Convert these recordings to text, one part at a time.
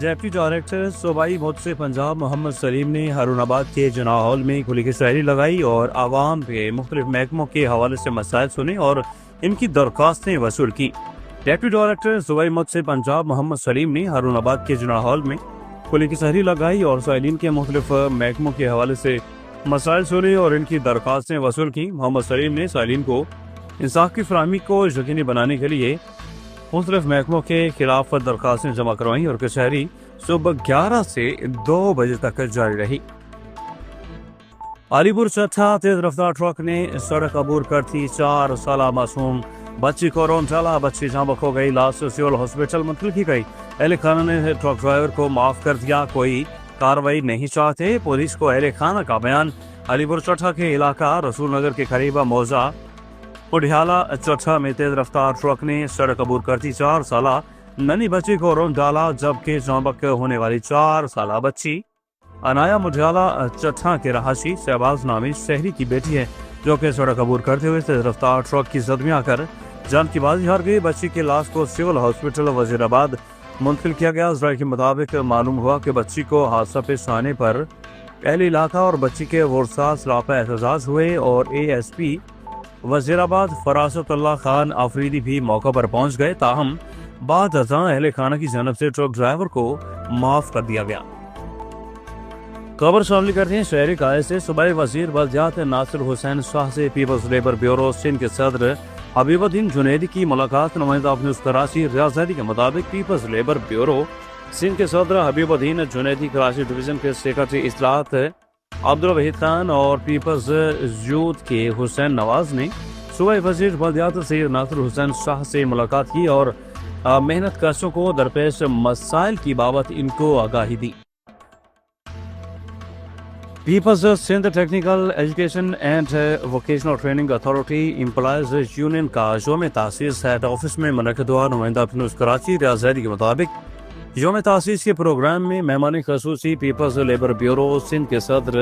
Deputy director सूबाई मुफ्ती पंजाब मोहम्मद सलीम ने हारूनाबाद के जना हॉल में खुली की शायरी लगाई और आवाम के मुख्तलिफ महकमों के हवाले से मसाइल सुने और इनकी दरख्वास्तें वसूल की। डिप्टी डायरेक्टर सूबाई मुफ्ती पंजाब मोहम्मद सलीम ने हारूनाबाद के जना हॉल में खुली की शायरी लगाई और साइलिन के मुख्तलिफ महकमों के हवाले से मसाइल सुने और इनकी दरख्वास्तें वसूल की। मोहम्मद सलीम ने साइलिन को इंसाफ की फराहमी को यकीनी बनाने के लिए मुख्तलिफ महकमों के खिलाफ दरख्वास्तें जमा करवाई और कचहरी सुबह 11 से 2 बजे तक जारी रही। अलीपुर चट्ठा तेज रफ्तार ट्रक ने सड़क अबूर कर थी 4 साल मासूम बच्ची को रोन डाला। बच्ची जहाँ बक हो गई, लाश सिविल हॉस्पिटल मुंतकिल की गई। अहले खाना ने ट्रक ड्राइवर को माफ कर दिया, कोई कार्रवाई नहीं चाहते। पुलिस को अहले खाना का बयान। अलीपुर चट्ठा के इलाका रसूल नगर के करीब मौजा उडियाला चट्ठा में तेज रफ्तार ट्रक ने सड़क अबूर करती 4 साल नन्ही बच्ची को रोन डाला, जबकि जौबक होने वाली 4 साल बच्ची अनाया मुडियाला चट्ठा के रहाशी शहबाज नामी शहरी की बेटी है, जो कि सड़क अबूर करते हुए तेज रफ्तार ट्रक की जद में आकर जान की बाजी हार गई। बच्ची की लाश को सिविल हॉस्पिटल वजीराबाद मुंतकिल किया गया। जराये के मुताबिक मालूम हुआ कि बच्ची को हादसा पेश आने पर अहले इलाका और बच्ची के वर्सास लापा एहतजाज हुए और ASP वजीराबाद फरासतुल्लाह खान आफरीदी भी मौका पर पहुंच गए। ताहम बाद अज़ां अहले खाना की जानब से ट्रक ड्राइवर को माफ कर दिया गया। खबर शामिल करते हैं शहरी कायदे से। सूबाई वजीर बल्दियात नासिर हुसैन शाह से पीपल्स लेबर ब्यूरो सिंध के सदर हबीबुद्दीन जुनैदी की मुलाकात। नुमाइंदा न्यूज़ कराची रियाजती के मुताबिक पीपल्स लेबर ब्यूरो सिंध के सदर हबीबुद्दीन जुनैदी कराची डिवीजन के सेक्रेटरी इस्लाहत अब्दुल वहीद खान और पीपल्स यूथ के हुसैन नवाज ने सूबाई वजीर बल्दियात सैयद नासिर हुसैन शाह से मुलाकात की और मेहनत कशों को दरपेश मसाइल की बाबत इनको आगाही दी। Peoples Sindh technical education and vocational training authority employees union का योम तासीस हेड ऑफिस में मुनक़िद हुआ। नुमाइंदा न्यूज़ कराची रियासती के मुताबिक योम तासीस के प्रोग्राम में मेहमान खसूसी पीपल्स लेबर ब्यूरो सिंध के सदर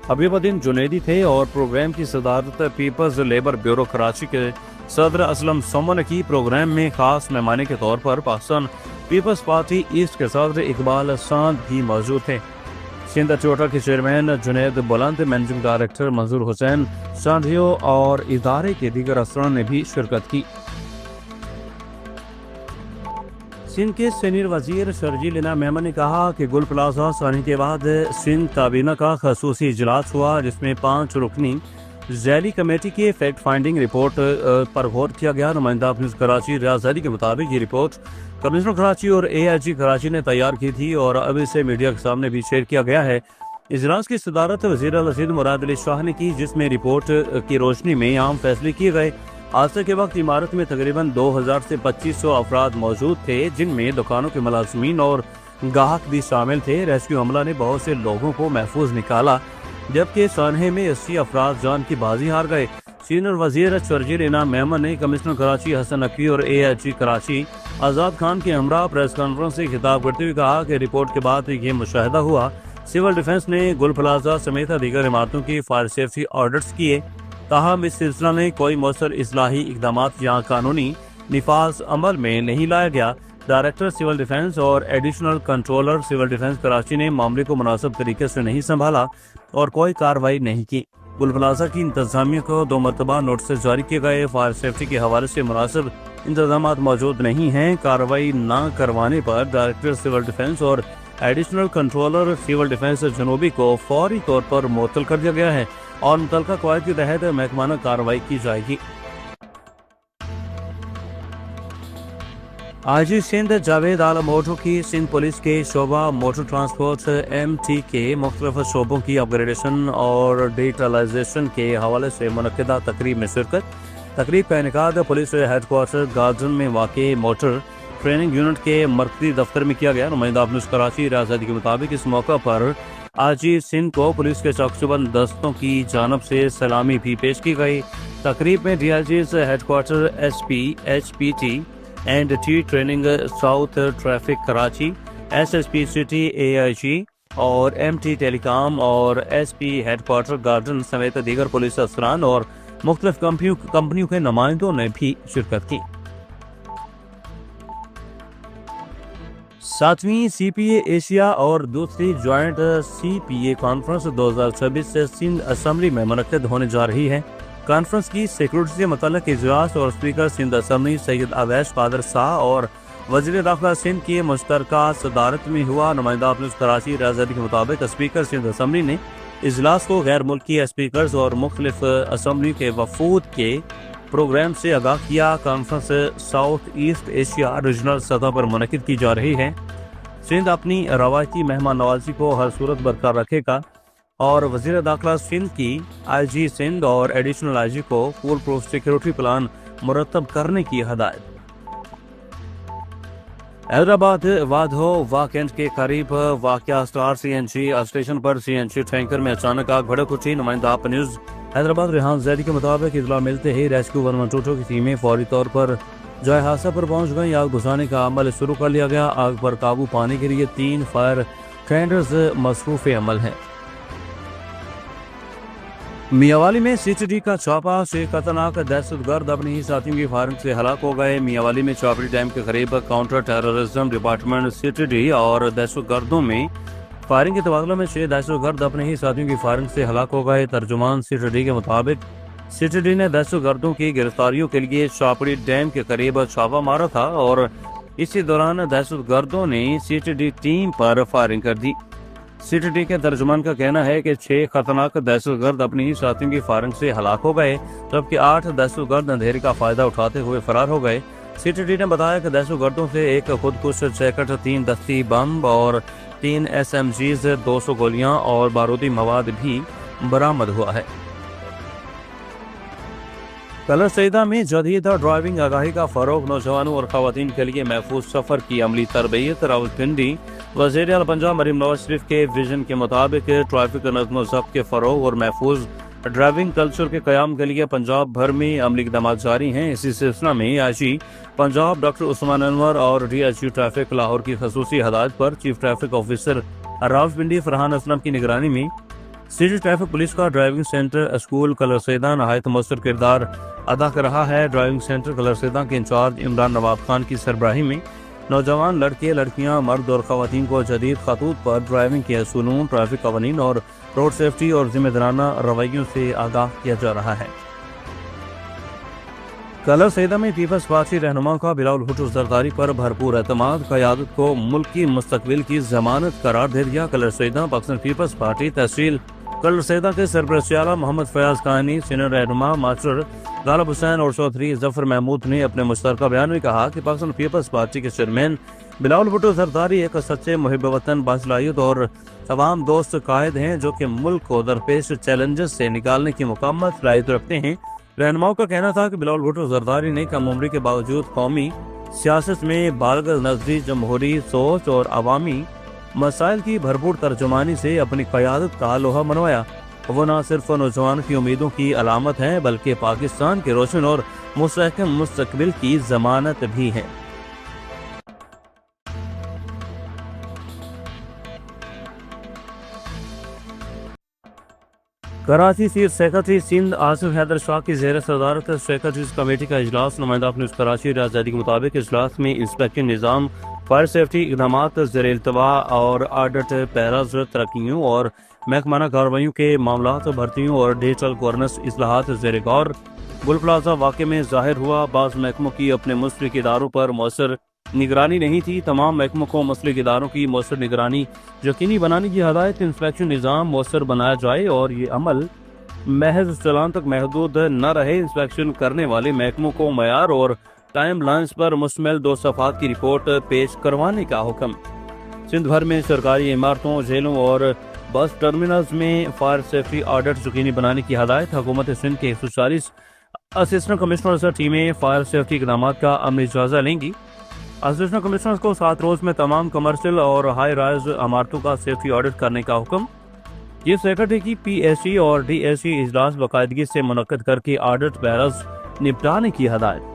हबीबुद्दीन जुनैदी थे और प्रोग्राम की सदारत पीपल्स लेबर ब्यूरो कराची के सदर असलम सोमन ने की। प्रोग्राम में खास मेहमान के तौर पर पाकिस्तान पीपल्स पार्टी ईस्ट के सदर इकबाल सांद भी मौजूद थे। सिंध ट्योटा के चेयरमैन जुनैद बुलंद, मैनेजिंग डायरेक्टर मंजूर हुसैन सांधियो और इदारे के दीगर अफसरान ने भी शिरकत की। सिंध के सीनियर वजीर शर्जील इनाम मेमन ने कहा कि गुल प्लाजा सानी के बाद सिंध काबीना का खसूसी इजलास हुआ, जिसमें 5 रुकनी ज़ैली कमेटी के फैक्ट फाइंडिंग रिपोर्ट पर गौर किया गया। नुमाइंदा न्यूज़ कराची रियासती के मुताबिक ये रिपोर्ट कमिश्नर कराची और AIG कराची ने तैयार की थी और अब इसे मीडिया के सामने भी शेयर किया गया है। इजलास की सदारत वज़ीर रशीद मुराद अली शाह ने की, जिसमें रिपोर्ट की रोशनी में अहम फैसले किए गए। हादसे के वक्त इमारत में तकरीबन 2000 से 2500 अफराद मौजूद थे, जिनमें दुकानों के मुलाजमीन और गाहक भी शामिल थे। रेस्क्यू अमला ने बहुत से लोगों को महफूज निकाला, जबकि सानहे में 80 अफराद जान की बाजी हार गए। सीनियर वजीर शर्जील इनाम मेमन ने कमिश्नर कराची हसन नकवी और AIG कराची आज़ाद खान के हमरा प्रेस कॉन्फ्रेंस से खिताब करते हुए कहा कि रिपोर्ट के बाद ये मुशाहिदा हुआ सिविल डिफेंस ने गुल प्लाजा समेत दीगर इमारतों की फायर सेफ्टी ऑडिट्स किए। ताहम इस सिलसिला में कोई मौसर इस्लाही इकदाम या कानूनी निफाज अमल में नहीं लाया गया। डायरेक्टर सिविल डिफेंस और additional controller civil defence Karachi ने मामले को मुनासिब तरीके से नहीं संभाला और कोई कार्रवाई नहीं की। गुल प्लाजा की इंतजामिया को 2 मरतबा नोटिस जारी किए गए। फायर सेफ्टी के हवाले से मुनासिब इंतजाम मौजूद नहीं हैं। कार्रवाई न करवाने पर डायरेक्टर सिविल डिफेंस और एडिशनल कंट्रोलर सिविल डिफेंस जनूबी को फौरी तौर पर मुअत्तल कर दिया गया है और मुतल्लिका क़वायद के तहत महकमाना कार्रवाई की जाएगी। आज सिंध जावेद आलम मोटो की सिंध पुलिस के शोबा मोटर ट्रांसपोर्ट MT के मुख्तलिफ शोबों की अपग्रेडेशन और डिजिटलाइजेशन के हवाले से मुनक्किदा तकरीब में शिरकत। तकरीब का इनेकाद पुलिस हेडक्वार्टर गार्डन में वाक़ई मोटर ट्रेनिंग यूनिट के मरकजी दफ्तर में किया गया। नुमाइंदा न्यूज़ कराची रियासती के मुताबिक इस मौका पर आज सिंध को पुलिस के चौकसीबंद दस्तों की जानब से सलामी भी पेश की गई। तकरीब में DIG's headquarter SP HPT and T training south traffic Karachi, SSP city AIG और MT टेलीकॉम और SP हेडक्वार्टर गार्डन समेत दीगर पुलिस अफसरान और मुख्तलिफ कंपनियों के नुमाइंदों ने भी शिरकत की। 7ویں سی پی اے ایشیا اور دوسری جوائنٹ سی پی اے کانفرنس 2026 سے سندھ اسمبلی میں منعقد ہونے جا رہی ہے۔ کانفرنس کی سیکورٹی سے متعلق اجلاس اور اسپیکر سندھ اسمبلی سید اویس قادر شاہ اور وزیر داخلہ سندھ کی مشترکہ صدارت میں ہوا۔ نمائندہ پولیس کراچی ریاضی کے مطابق اسپیکر سندھ اسمبلی نے اجلاس کو غیر ملکی اسپیکرز اور مختلف اسمبلی کے وفود کے پروگرام سے آگاہ کیا۔ Conference South East Asia regional سطح پر منعقد کی جا رہی ہے۔ سندھ اپنی روایتی مہمان نوازی کو ہر صورت برقرار رکھے گا اور وزیر داخلہ سندھ کی آئی جی سندھ اور ایڈیشنل آئی جی کو فول پروف سیکورٹی پلان مرتب کرنے کی ہدایت۔ حیدرآباد وادھو واکنڈ کے قریب واقع اسٹار سی این جی اسٹیشن پر سی این جی ٹینکر میں اچانک آگ بھڑک اٹھی۔ نمائندہ آپ نیوز حیدرآباد ریحان زیدی کے مطابق اطلاع ملتے ہی ریسکیو 112 کی ٹیمیں فوری طور پر جائے حادثہ پر پہنچ گئیں۔ آگ بجھانے کا عمل شروع کر لیا گیا۔ آگ پر قابو پانے کے لیے 3 فائر ٹینڈرز مصروف عمل ہیں۔ میاوالی میں سی ٹی ڈی کا چھاپا، 6 خطرناک دہشت گرد اپنے ہی ساتھیوں کی فائرنگ سے ہلاک ہو گئے۔ میاوالی میں چاپڑی ڈیم کے قریب counter terrorism department C T D اور دہشت گردوں میں فائرنگ کے تبادلہ میں 6 دہشت گرد اپنے ہی ساتھیوں کی فائرنگ سے ہلاک ہو گئے۔ ترجمان سی ٹی ڈی کے مطابق سی ٹی ڈی نے دہشت گردوں کی گرفتاریوں کے لیے چاپڑی ڈیم کے قریب چھاپا مارا تھا اور اسی دوران دہشت گردوں نے سی ٹی ڈی ٹیم پر فائرنگ کر دی۔ سی ٹی ڈی کے ترجمان کا کہنا ہے کہ 6 خطرناک دہشت گرد اپنی ہی ساتھیوں کی فائرنگ سے ہلاک ہو گئے، جبکہ 8 دہشت گرد اندھیرے کا فائدہ اٹھاتے ہوئے فرار ہو گئے۔ سی ٹی ڈی نے بتایا کہ دہشت گردوں سے ایک خودکش چیکٹ، 3 دستی بم اور 3 ایس ایم جیز، 200 گولیاں اور بارودی مواد بھی برآمد ہوا ہے۔ کلر سیدہ میں جدید ڈرائیونگ آگاہی کا فروغ، نوجوانوں اور خواتین کے لیے محفوظ سفر کی عملی تربیت۔ راولپنڈی وزیر اعلیٰ پنجاب مریم نواز شریف کے ویژن کے مطابق ٹریفک نظم و ضبط کے فروغ اور محفوظ ڈرائیونگ کلچر کے قیام کے لیے پنجاب بھر میں عملی اقدامات جاری ہیں۔ اسی سلسلہ میں آئی جی پنجاب ڈاکٹر عثمان انور اور D S G traffic Lahore کی خصوصی ہدایت پر chief traffic officer Rawalpindi Farhan Aslam کی نگرانی میں سٹی ٹریفک پولیس کا driving centre school Kallar Syeda نہایت مؤثر کردار ادا کر رہا ہے۔ ڈرائیونگ سینٹر کلر سیدہ کے انچارج عمران نواب خان کی سربراہی میں نوجوان لڑکے، لڑکیاں، مرد اور خواتین کو جدید خطوط پر ڈرائیونگ کے اصولوں، ٹریفک قوانین اور روڈ سیفٹی اور ذمہ دارانہ رویوں سے آگاہ کیا جا رہا ہے۔ کلر سیدہ میں پیپلز پارٹی رہنما کا بلاول بھٹو زرداری پر بھرپور اعتماد، قیادت کو ملک کی مستقبل کی ضمانت قرار دے دیا۔ کلر سیدہ پاکستان پیپلز پارٹی تحصیل کلر سیدہ کے سرپرست اعلیٰ محمد فیاض کانی، سینئر رہنما ماسٹر غالب حسین اور چودھری ظفر محمود نے اپنے مشترکہ بیان میں کہا کہ پاکستان پیپلز پارٹی کے چیئرمین بلاول بھٹو زرداری ایک سچے محب وطن، باصلاحیت اور عوام دوست قائد ہیں جو کہ ملک کو درپیش چیلنجز سے نکالنے کی مکمل صلاحیت رکھتے ہیں۔ رہنماؤں کا کہنا تھا کہ بلاول بھٹو زرداری نے کم عمری کے باوجود قومی سیاست میں بالغ نظری، جمہوری سوچ اور عوامی مسائل کی بھرپور ترجمانی سے اپنی قیادت کا لوہا منوایا۔ وہ نہ صرف نوجوان کی امیدوں کی علامت ہیں بلکہ پاکستان کے روشن اور مستحکم مستقبل کی ضمانت بھی ہیں۔ کراچی چیف سیکرٹری سندھ آصف حیدر شاہ کی زیر صدارت سیکرٹریز کمیٹی کا اجلاس۔ نمائندہ نیوز کراچی ریاضی کے مطابق اجلاس میں انسپیکشن نظام، فائر سیفٹی اقدامات، زیر التواء اور آڈٹ پیراز، ترقیوں اور محکمانہ کارروائیوں کے معاملات، بھرتیوں اور ڈیجیٹل گورننس اصلاحات زیر غور۔ گل پلازہ واقعے میں ظاہر ہوا بعض محکموں کی اپنے مستقل اداروں پر مؤثر نگرانی نہیں تھی۔ تمام محکموں کو مستقل اداروں کی مؤثر نگرانی یقینی بنانے کی ہدایت۔ انسپیکشن نظام مؤثر بنایا جائے اور یہ عمل محض چلان تک محدود نہ رہے۔ انسپیکشن کرنے والے محکموں کو معیار اور ٹائم لائنز پر مشتمل 2 صفحات کی رپورٹ پیش کروانے کا حکم۔ سندھ بھر میں سرکاری عمارتوں، جیلوں اور بس ٹرمینلز میں فائر سیفٹی آڈٹ یقینی بنانے کی ہدایت۔ حکومت سندھ کے 140 اسسٹنٹ کمشنرز ٹیمیں فائر سیفٹی اقدامات کا عملی جائزہ لیں گی۔ اسسٹنٹ کمشنرز کو 7 روز میں تمام کمرشل اور ہائی رائز عمارتوں کا سیفٹی آڈٹ کرنے کا حکم۔ یہ سیکرٹری کی پی ایس سی اور ڈی ایس سی اجلاس باقاعدگی سے منعقد کر کے آڈٹ پیراز نپٹانے کی ہدایت۔